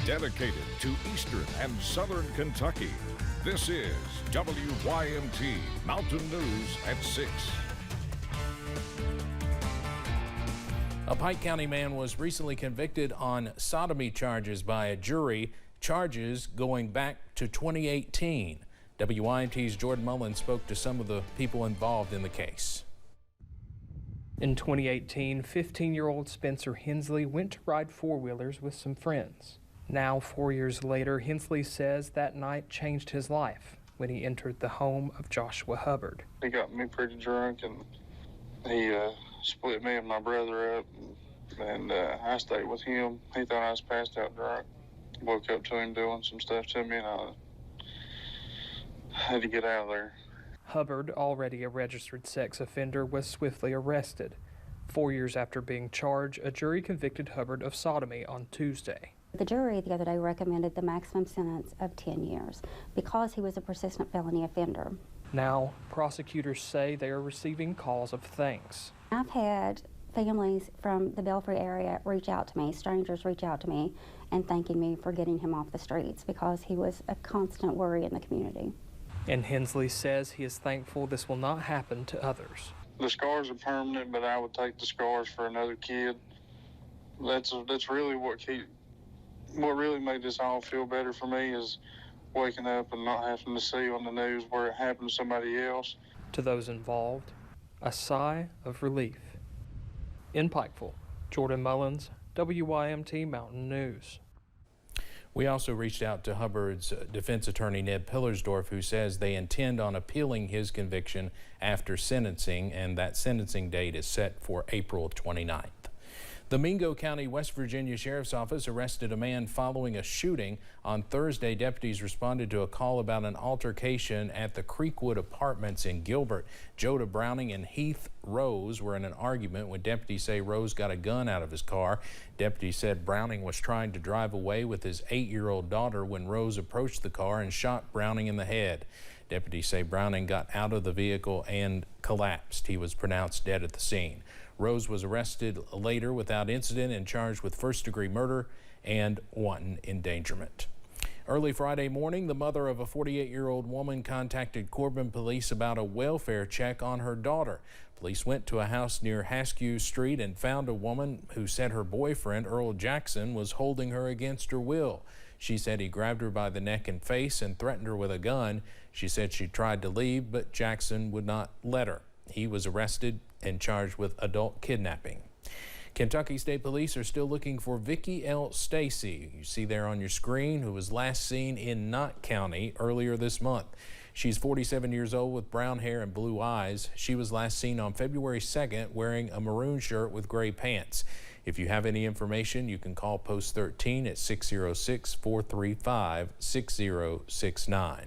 dedicated to Eastern and Southern Kentucky. This is WYMT Mountain News at 6. A Pike County man was recently convicted on sodomy charges by a jury, charges going back to 2018. WYMT's Jordan Mullen spoke to some of the people involved in the case. In 2018, 15-year-old Spencer Hensley went to ride four-wheelers with some friends. Now, 4 years later, Hensley says that night changed his life when he entered the home of Joshua Hubbard. He got me pretty drunk, and he split me and my brother up, and I stayed with him. He thought I was passed out drunk. Woke up to him doing some stuff to me, and I had to get out of there. Hubbard, already a registered sex offender, was swiftly arrested. 4 years after being charged, a jury convicted Hubbard of sodomy on Tuesday. The jury the other day recommended the maximum sentence of 10 years because he was a persistent felony offender. Now, prosecutors say they are receiving calls of thanks. I've had families from the Belfry area reach out to me, strangers reach out to me, and thanking me for getting him off the streets because he was a constant worry in the community. And Hensley says he is thankful this will not happen to others. The scars are permanent, but I would take the scars for another kid. That's really what really made this all feel better for me, is waking up and not having to see on the news where it happened to somebody else. To those involved, a sigh of relief. In Pikeville, Jordan Mullins, WYMT Mountain News. We also reached out to Hubbard's defense attorney, Ned Pillersdorf, who says they intend on appealing his conviction after sentencing, and that sentencing date is set for April 29th. The Mingo County, West Virginia Sheriff's Office arrested a man following a shooting. On Thursday, deputies responded to a call about an altercation at the Creekwood Apartments in Gilbert. Joda Browning and Heath Rose were in an argument when deputies say Rose got a gun out of his car. Deputies said Browning was trying to drive away with his 8-year-old daughter when Rose approached the car and shot Browning in the head. Deputies say Browning got out of the vehicle and collapsed. He was pronounced dead at the scene. Rose was arrested later without incident and charged with first-degree murder and wanton endangerment. Early Friday morning, the mother of a 48-year-old woman contacted Corbin police about a welfare check on her daughter. Police went to a house near Haskew Street and found a woman who said her boyfriend, Earl Jackson, was holding her against her will. She said he grabbed her by the neck and face and threatened her with a gun. She said she tried to leave, but Jackson would not let her. He was arrested and charged with adult kidnapping. Kentucky State Police are still looking for Vicki L. Stacy, you see there on your screen, who was last seen in Knott County earlier this month. She's 47 years old with brown hair and blue eyes. She was last seen on February 2nd wearing a maroon shirt with gray pants. If you have any information, you can call Post 13 at 606-435-6069.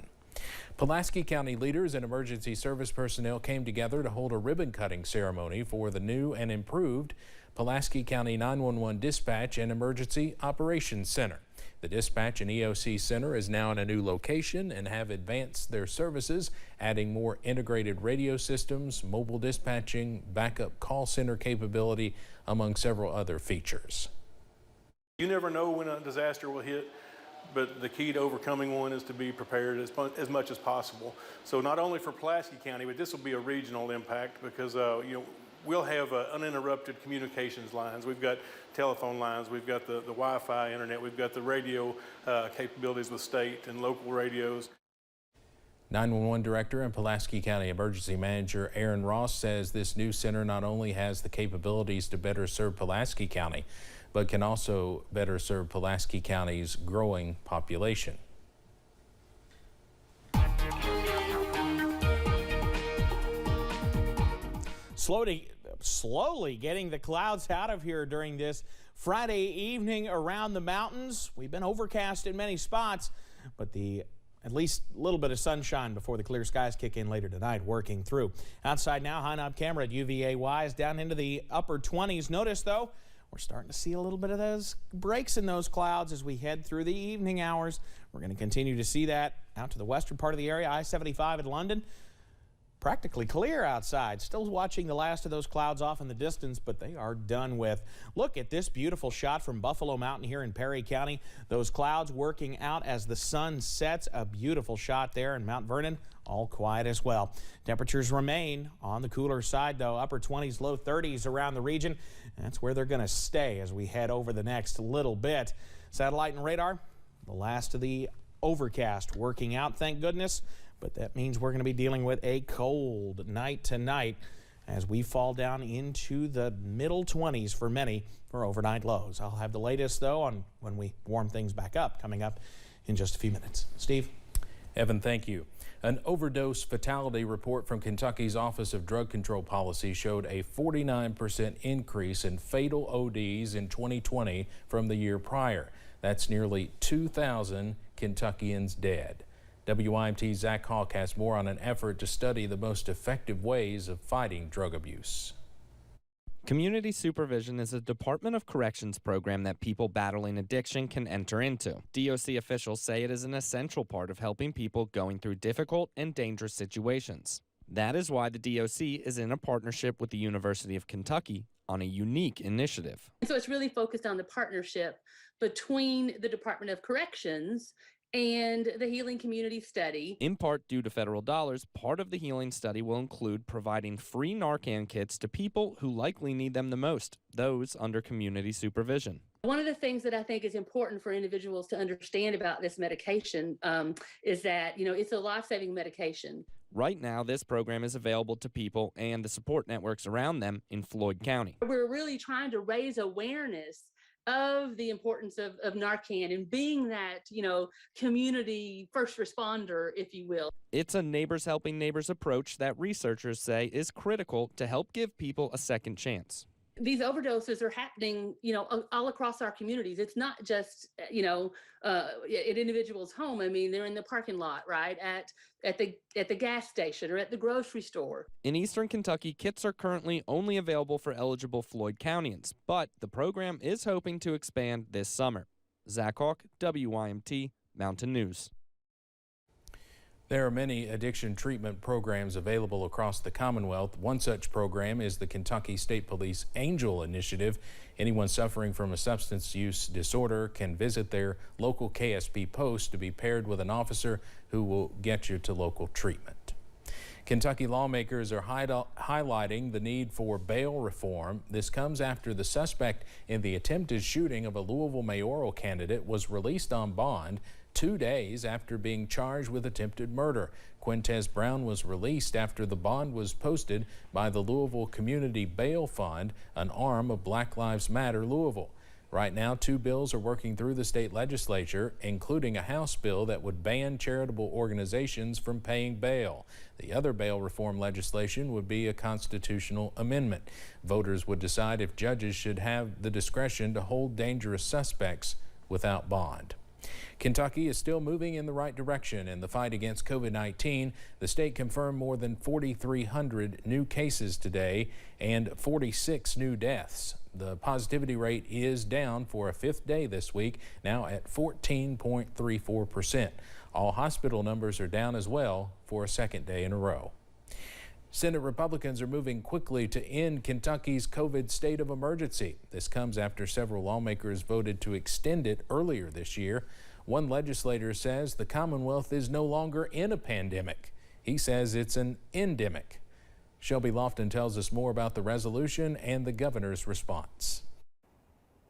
Pulaski County leaders and emergency service personnel came together to hold a ribbon-cutting ceremony for the new and improved Pulaski County 911 Dispatch and Emergency Operations Center. The Dispatch and EOC Center is now in a new location and have advanced their services, adding more integrated radio systems, mobile dispatching, backup call center capability, among several other features. You never know when a disaster will hit, but the key to overcoming one is to be prepared as much as possible. So not only for Pulaski County, but this will be a regional impact because we'll have uninterrupted communications lines. We've got telephone lines, we've got the Wi-Fi internet, we've got the radio capabilities with state and local radios. 911 Director and Pulaski County Emergency Manager Aaron Ross says this new center not only has the capabilities to better serve Pulaski County, but can also better serve Pulaski County's growing population. Slowly getting the clouds out of here during this Friday evening around the mountains. We've been overcast in many spots, but at least a little bit of sunshine before the clear skies kick in later tonight working through. Outside now, high knob camera at UVA is down into the upper 20s. Notice though, we're starting to see a little bit of those breaks in those clouds as we head through the evening hours. We're going to continue to see that out to the western part of the area, I-75 at London. practically clear outside. Still watching the last of those clouds off in the distance, but they are done with. Look at this beautiful shot from Buffalo Mountain here in Perry County. Those clouds working out as the sun sets. A beautiful shot there in Mount Vernon. All quiet as well. Temperatures remain on the cooler side, though. Upper 20s, low 30s around the region. That's where they're going to stay as we head over the next little bit. Satellite and radar, the last of the overcast working out, thank goodness. But that means we're going to be dealing with a cold night tonight as we fall down into the middle 20s for many for overnight lows. I'll have the latest, though, on when we warm things back up coming up in just a few minutes. Steve? Evan, thank you. An overdose fatality report from Kentucky's Office of Drug Control Policy showed a 49% increase in fatal ODs in 2020 from the year prior. That's nearly 2,000 Kentuckians dead. WYMT's Zach Hawk has more on an effort to study the most effective ways of fighting drug abuse. Community supervision is a Department of Corrections program that people battling addiction can enter into. DOC officials say it is an essential part of helping people going through difficult and dangerous situations. That is why the DOC is in a partnership with the University of Kentucky on a unique initiative. So it's really focused on the partnership between the Department of Corrections and the Healing Community Study. In part due to federal dollars, part of the healing study will include providing free Narcan kits to people who likely need them the most, those under community supervision. One of the things that I think is important for individuals to understand about this medication is that, it's a life-saving medication. Right now, this program is available to people and the support networks around them in Floyd County. We're really trying to raise awareness of the importance of Narcan and being that, community first responder, if you will. It's a neighbors helping neighbors approach that researchers say is critical to help give people a second chance. These overdoses are happening, all across our communities. It's not just, at individuals' home. I mean, they're in the parking lot, right? At the gas station or at the grocery store. In Eastern Kentucky, kits are currently only available for eligible Floyd Countyans, but the program is hoping to expand this summer. Zach Hawk, WYMT, Mountain News. There are many addiction treatment programs available across the Commonwealth. One such program is the Kentucky State Police Angel Initiative. Anyone suffering from a substance use disorder can visit their local KSP post to be paired with an officer who will get you to local treatment. Kentucky lawmakers are highlighting the need for bail reform. This comes after the suspect in the attempted shooting of a Louisville mayoral candidate was released on bond 2 days after being charged with attempted murder. Quintez Brown was released after the bond was posted by the Louisville Community Bail Fund, an arm of Black Lives Matter Louisville. Right now, 2 bills are working through the state legislature, including a House bill that would ban charitable organizations from paying bail. The other bail reform legislation would be a constitutional amendment. Voters would decide if judges should have the discretion to hold dangerous suspects without bond. Kentucky is still moving in the right direction in the fight against COVID-19. The state confirmed more than 4,300 new cases today and 46 new deaths. The positivity rate is down for a 5th day this week, now at 14.34%. All hospital numbers are down as well for a 2nd day in a row. Senate Republicans are moving quickly to end Kentucky's COVID state of emergency. This comes after several lawmakers voted to extend it earlier this year. One legislator says the Commonwealth is no longer in a pandemic. He says it's an endemic. Shelby Lofton tells us more about the resolution and the governor's response.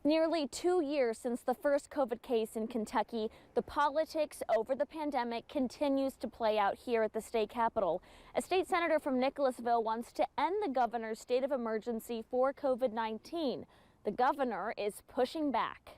Nearly 2 years since the first COVID case in Kentucky, the politics over the pandemic continues to play out here at the state capitol. A state senator from Nicholasville wants to end the governor's state of emergency for COVID-19. The governor is pushing back.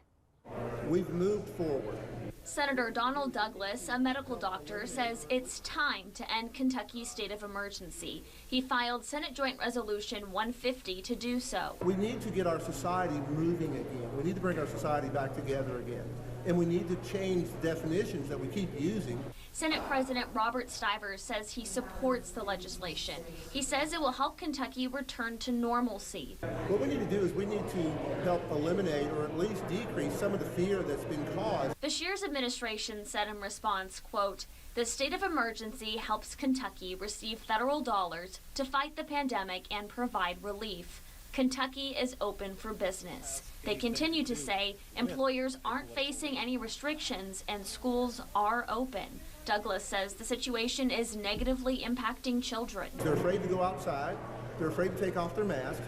We've moved forward. Senator Donald Douglas, a medical doctor, says it's time to end Kentucky's state of emergency. He filed Senate Joint Resolution 150 to do so. We need to get our society moving again. We need to bring our society back together again. and we need to change definitions that we keep using. Senate President Robert Stivers says he supports the legislation. He says it will help Kentucky return to normalcy. What we need to do is we need to help eliminate or at least decrease some of the fear that's been caused. Beshear's administration said in response, quote, "The state of emergency helps Kentucky receive federal dollars to fight the pandemic and provide relief. Kentucky is open for business." They continue to say employers aren't facing any restrictions and schools are open. Douglas says the situation is negatively impacting children. They're afraid to go outside. They're afraid to take off their masks.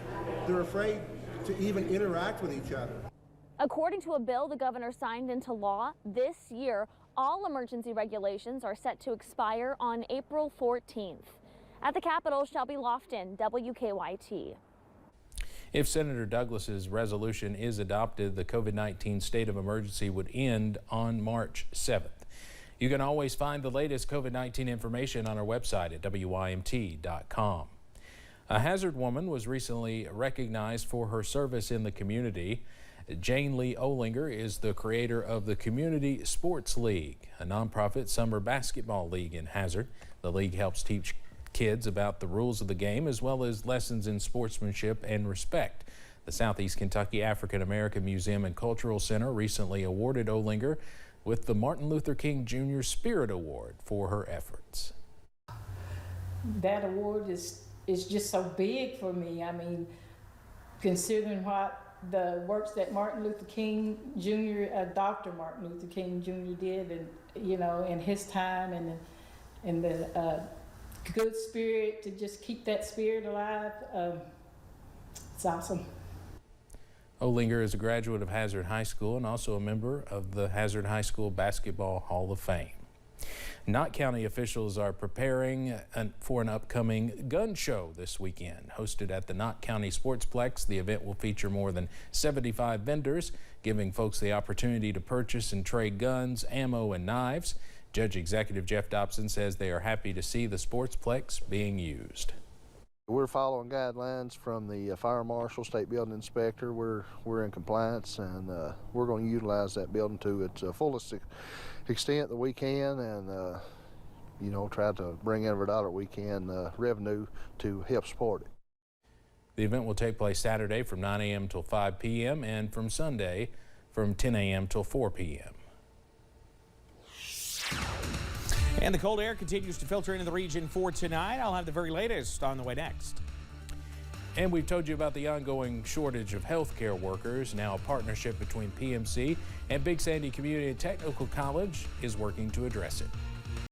They're afraid to even interact with each other. According to a bill the governor signed into law this year, all emergency regulations are set to expire on April 14th. At the Capitol, Shelby Lofton, WKYT. If Senator Douglas's resolution is adopted, the COVID-19 state of emergency would end on March 7th. You can always find the latest COVID-19 information on our website at WYMT.com. A Hazard woman was recently recognized for her service in the community. Jane Lee Olinger is the creator of the Community Sports League, a nonprofit summer basketball league in Hazard. The league helps teach kids about the rules of the game as well as lessons in sportsmanship and respect. The Southeast Kentucky African American Museum and Cultural Center recently awarded Olinger with the Martin Luther King Jr. Spirit Award for her efforts. That award is just so big for me. I mean, considering what the works that Martin Luther King Jr., Dr. Martin Luther King Jr. did, and you know, in his time, and the good spirit, to just keep that spirit alive, it's awesome. Olinger is a graduate of Hazard High School and also a member of the Hazard High School Basketball Hall of Fame. Knott County officials are preparing for an upcoming gun show this weekend. Hosted at the Knott County Sportsplex, the event will feature more than 75 vendors, giving folks the opportunity to purchase and trade guns, ammo, and knives. Judge Executive Jeff Dobson says they are happy to see the Sportsplex being used. We're following guidelines from the fire marshal, state building inspector. We're in compliance, and we're going to utilize that building to its fullest extent that we can, and you know, try to bring every dollar we can revenue to help support it. The event will take place Saturday from 9 a.m. till 5 p.m. and from Sunday from 10 a.m. till 4 p.m. And the cold air continues to filter into the region for tonight. I'll have the very latest on the way next. And we've told you about the ongoing shortage of healthcare workers. Now a partnership between PMC and Big Sandy Community and Technical College is working to address it.